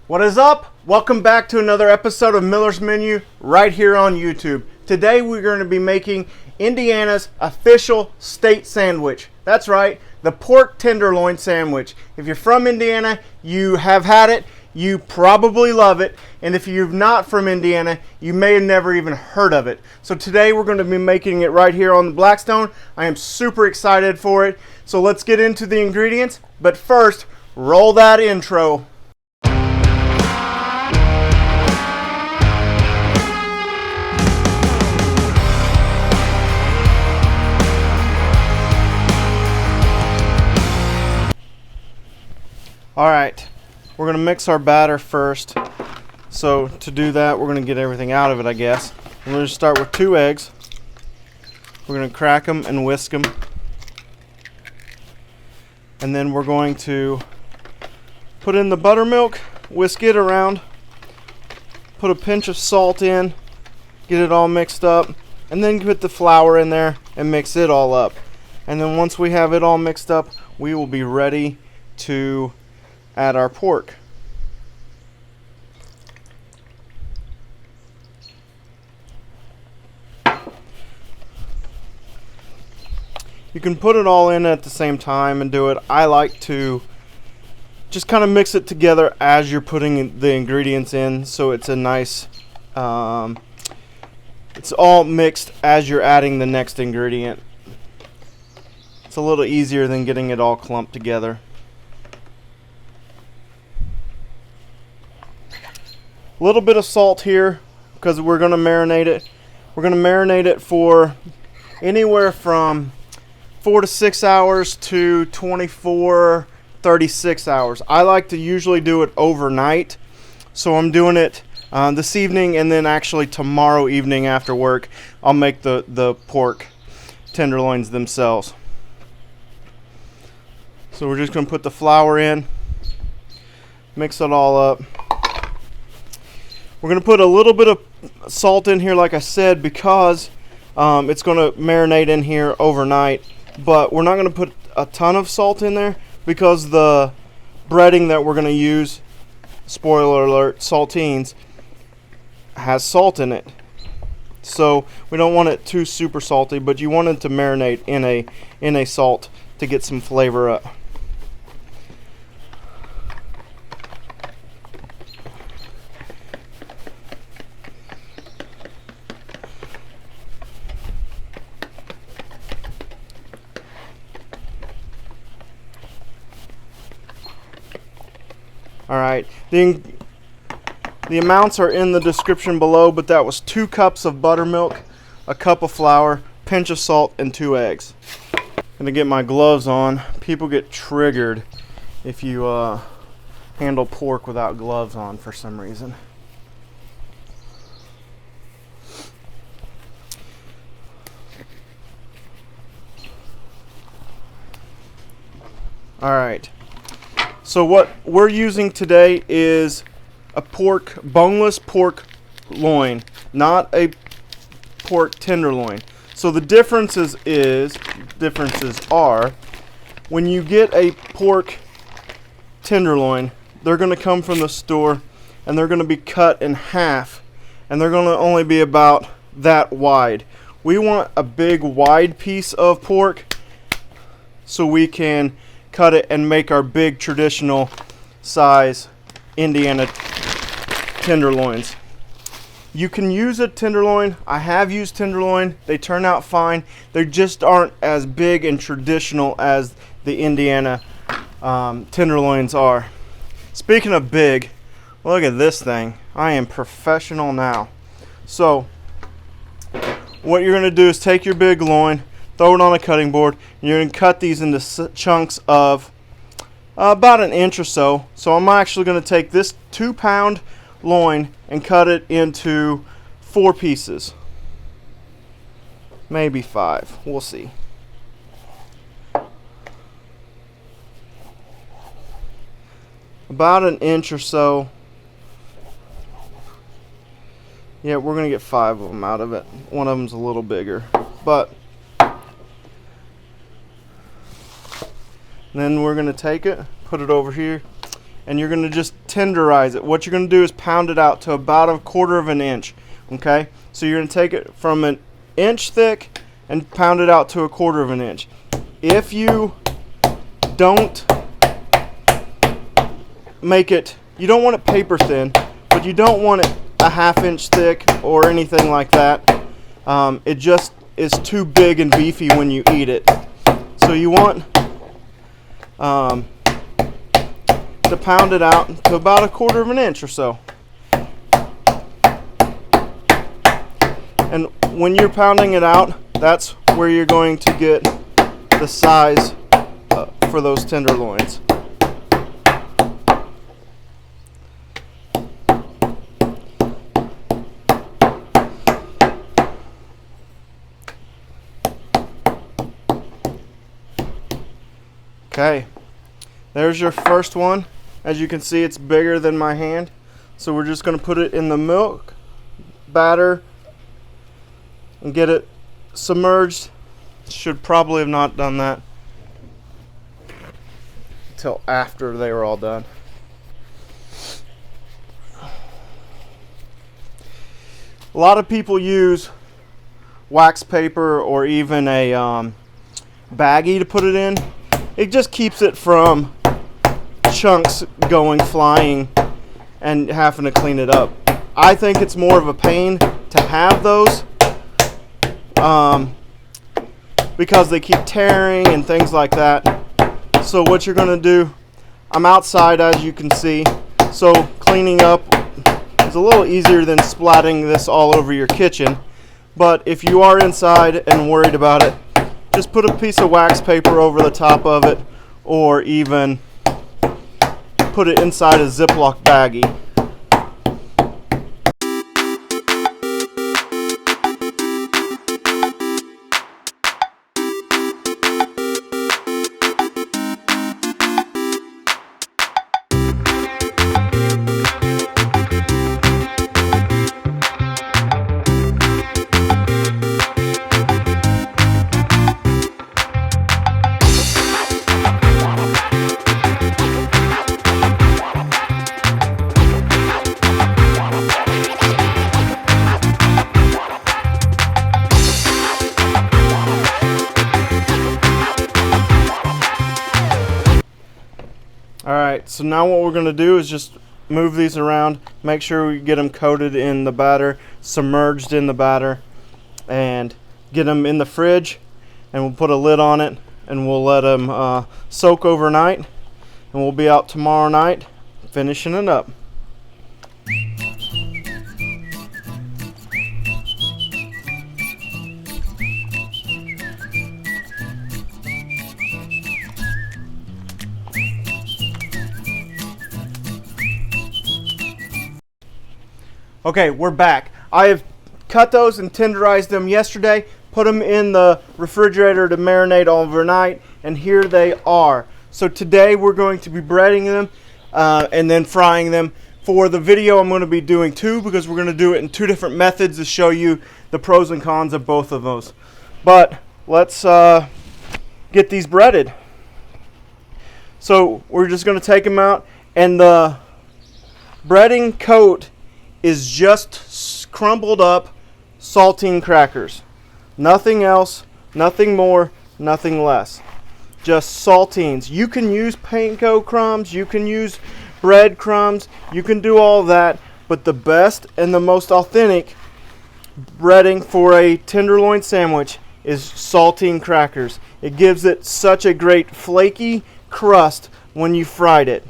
What is up? Welcome back to another episode of Miller's Menu right here on YouTube. Today we're going to be making Indiana's official state sandwich. That's right, the pork tenderloin sandwich. If you're from Indiana, you have had it, you probably love it, and if you're not from Indiana, you may have never even heard of it. So today we're going to be making it right here on the Blackstone. I am super excited for it. So let's get into the ingredients, but first, roll that intro. Alright, we're going to mix our batter first. So to do that, we're going to get everything out of it, I guess. We're going to start with 2 eggs. We're going to crack them and whisk them. And then we're going to put in the buttermilk, whisk it around, put a pinch of salt in, get it all mixed up, and then put the flour in there and mix it all up. And then once we have it all mixed up, we will be ready to add our pork. You can put it all in at the same time and do it. I like to just kind of mix it together as you're putting the ingredients in, so it's a nice it's all mixed as you're adding the next ingredient. It's a little easier than getting it all clumped together. A little bit of salt here because we're going to marinate it. We're going to marinate it for anywhere from 4 to 6 hours to 24, 36 hours. I like to usually do it overnight, so I'm doing it this evening, and then actually tomorrow evening after work I'll make the pork tenderloins themselves. So we're just going to put the flour in, mix it all up. We're going to put a little bit of salt in here, like I said, because it's going to marinate in here overnight. But we're not going to put a ton of salt in there because the breading that we're going to use, spoiler alert, saltines, has salt in it. So we don't want it too super salty, but you want it to marinate in a salt to get some flavor up. Alright, the amounts are in the description below, but that was 2 cups of buttermilk, a cup of flour, pinch of salt, and 2 eggs. I'm going to get my gloves on. People get triggered if you handle pork without gloves on for some reason. Alright. So what we're using today is a boneless pork loin, not a pork tenderloin. So the differences are, when you get a pork tenderloin, they're going to come from the store and they're going to be cut in half, and they're going to only be about that wide. We want a big wide piece of pork so we can cut it and make our big traditional size Indiana tenderloins. You can use a tenderloin. I have used tenderloin. They turn out fine. They just aren't as big and traditional as the Indiana tenderloins are. Speaking of big, look at this thing. I am professional now. So what you're going to do is take your big loin, throw it on a cutting board, and you're going to cut these into chunks of about 1 inch or so. So I'm actually going to take this 2-pound loin and cut it into 4 pieces. Maybe 5. We'll see. About 1 inch or so. Yeah, we're going to get 5 of them out of it. One of them's a little bigger. But then we're going to take it, put it over here, and you're going to just tenderize it. What you're going to do is pound it out to about 1/4 of an inch. Okay, so you're going to take it from an inch thick and pound it out to 1/4 of an inch. If you don't make it, you don't want it paper thin, but you don't want it a 1/2 inch thick or anything like that. It just is too big and beefy when you eat it. So you want to pound it out to about 1/4 of an inch or so. And when you're pounding it out, that's where you're going to get the size for those tenderloins. Okay, there's your first one. As you can see, it's bigger than my hand. So we're just going to put it in the milk batter and get it submerged. Should probably have not done that until after they were all done. A lot of people use wax paper or even a baggie to put it in. It just keeps it from chunks going flying and having to clean it up. I think it's more of a pain to have those because they keep tearing and things like that. So what you're going to do, I'm outside as you can see, so cleaning up is a little easier than splatting this all over your kitchen. But if you are inside and worried about it, just put a piece of wax paper over the top of it, or even put it inside a Ziploc baggie. Alright, so now what we're going to do is just move these around, make sure we get them coated in the batter, submerged in the batter, and get them in the fridge, and we'll put a lid on it, and we'll let them soak overnight, and we'll be out tomorrow night finishing it up. Okay, we're back. I have cut those and tenderized them yesterday, put them in the refrigerator to marinate overnight, and here they are. So today we're going to be breading them and then frying them. For the video, I'm going to be doing two because we're going to do it in two different methods to show you the pros and cons of both of those. But let's get these breaded. So we're just going to take them out, and the breading coat is just crumbled up saltine crackers. Nothing else, nothing more, nothing less. Just saltines. You can use panko crumbs, you can use bread crumbs, you can do all that, but the best and the most authentic breading for a tenderloin sandwich is saltine crackers. It gives it such a great flaky crust when you fried it.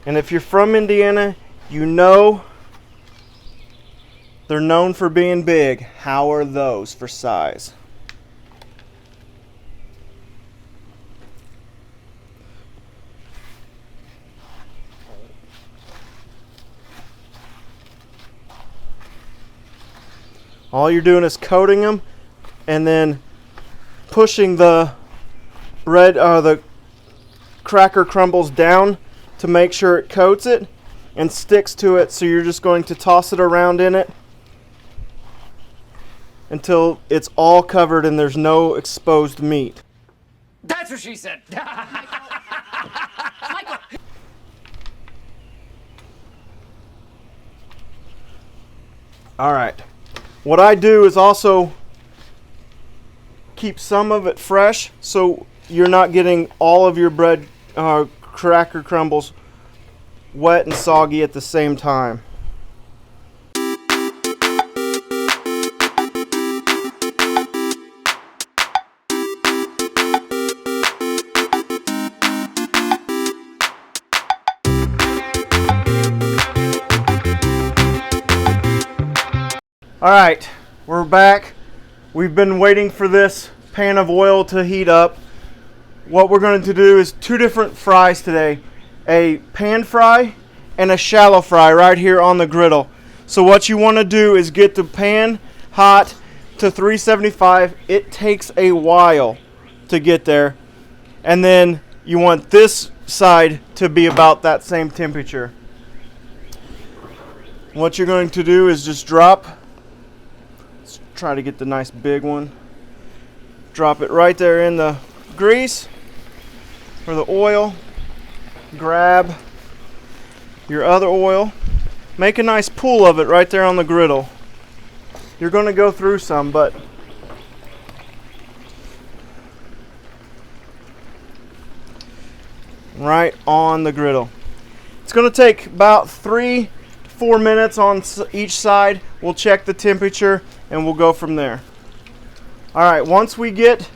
And if you're from Indiana, you know they're known for being big. How are those for size? All you're doing is coating them and then pushing the bread, the cracker crumbles down to make sure it coats it and sticks to it. So you're just going to toss it around in it until it's all covered and there's no exposed meat. That's what she said. Michael. All right. What I do is also keep some of it fresh so you're not getting all of your bread cracker crumbles wet and soggy at the same time. All right, we're back. We've been waiting for this pan of oil to heat up. What we're going to do is two different fries today. A pan fry and a shallow fry right here on the griddle. So what you want to do is get the pan hot to 375. It takes a while to get there. And then you want this side to be about that same temperature. What you're going to do is just drop, let's try to get the nice big one. Drop it right there in the grease or the oil. Grab your other oil. Make a nice pool of it right there on the griddle. You're going to go through some, but right on the griddle. It's going to take about 3 to 4 minutes on each side. We'll check the temperature and we'll go from there. All right, once we get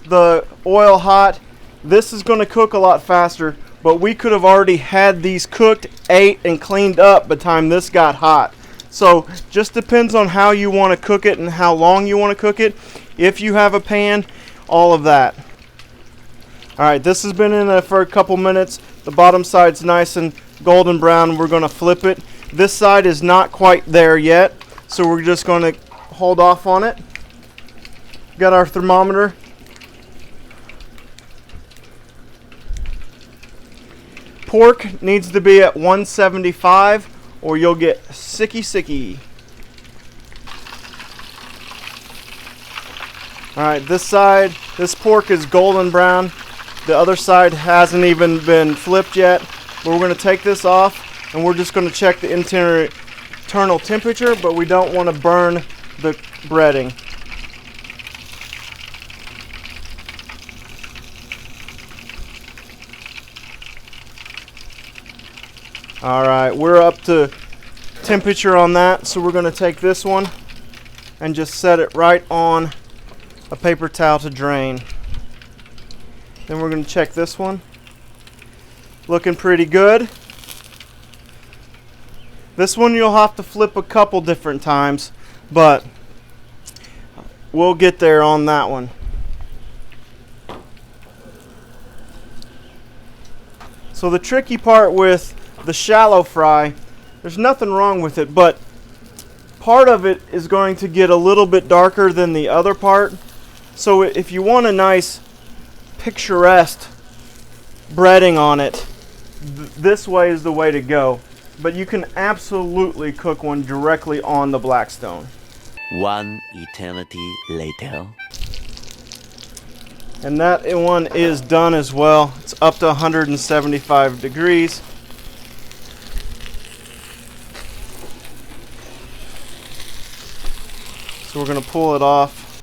the oil hot, this is going to cook a lot faster, but we could have already had these cooked, ate, and cleaned up by the time this got hot. So just depends on how you want to cook it and how long you want to cook it. If you have a pan, all of that. All right, this has been in there for a couple minutes. The bottom side's nice and golden brown. We're going to flip it. This side is not quite there yet, so we're just going to hold off on it. Got our thermometer. Pork needs to be at 175 or you'll get sicky. All right, this side, this pork is golden brown. The other side hasn't even been flipped yet. But we're going to take this off and we're just going to check the internal temperature, but we don't want to burn the breading. All right, we're up to temperature on that, so we're going to take this one and just set it right on a paper towel to drain. Then we're going to check this one. Looking pretty good. This one you'll have to flip a couple different times, but we'll get there on that one. So the tricky part with the shallow fry, there's nothing wrong with it, but part of it is going to get a little bit darker than the other part. So if you want a nice picturesque breading on it, this way is the way to go. But you can absolutely cook one directly on the Blackstone. One eternity later. And that one is done as well. It's up to 175 degrees. So we're going to pull it off.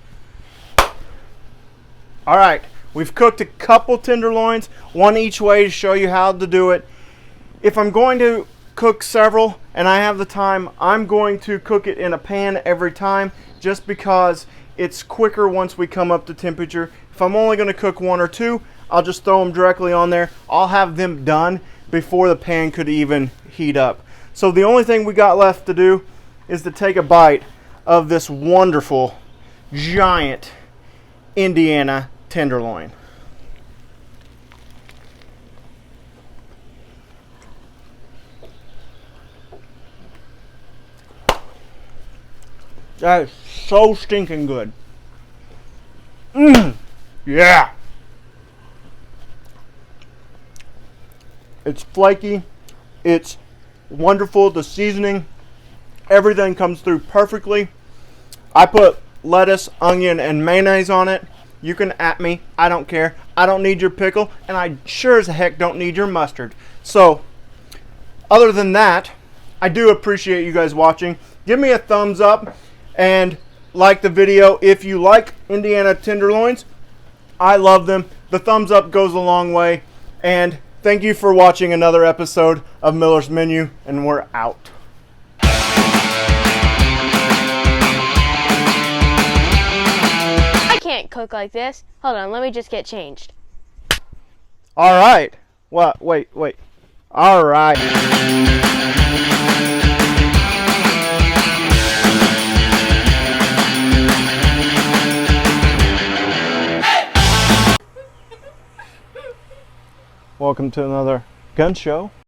All right, we've cooked a couple tenderloins, one each way to show you how to do it. If I'm going to cook several and I have the time, I'm going to cook it in a pan every time just because it's quicker once we come up to temperature. If I'm only going to cook one or two, I'll just throw them directly on there. I'll have them done before the pan could even heat up. So the only thing we got left to do is to take a bite of this wonderful, giant Indiana Tenderloin. That is so stinking good. Yeah. It's flaky. It's wonderful. The seasoning, everything comes through perfectly. I put lettuce, onion, and mayonnaise on it, you can at me. I don't care. I don't need your pickle, and I sure as heck don't need your mustard. So, other than that, I do appreciate you guys watching. Give me a thumbs up and like the video if you like Indiana tenderloins. I love them. The thumbs up goes a long way. And thank you for watching another episode of Miller's Menu, and we're out. I can't cook like this. Hold on, let me just get changed. All right. What? Wait. All right. Welcome to another gun show.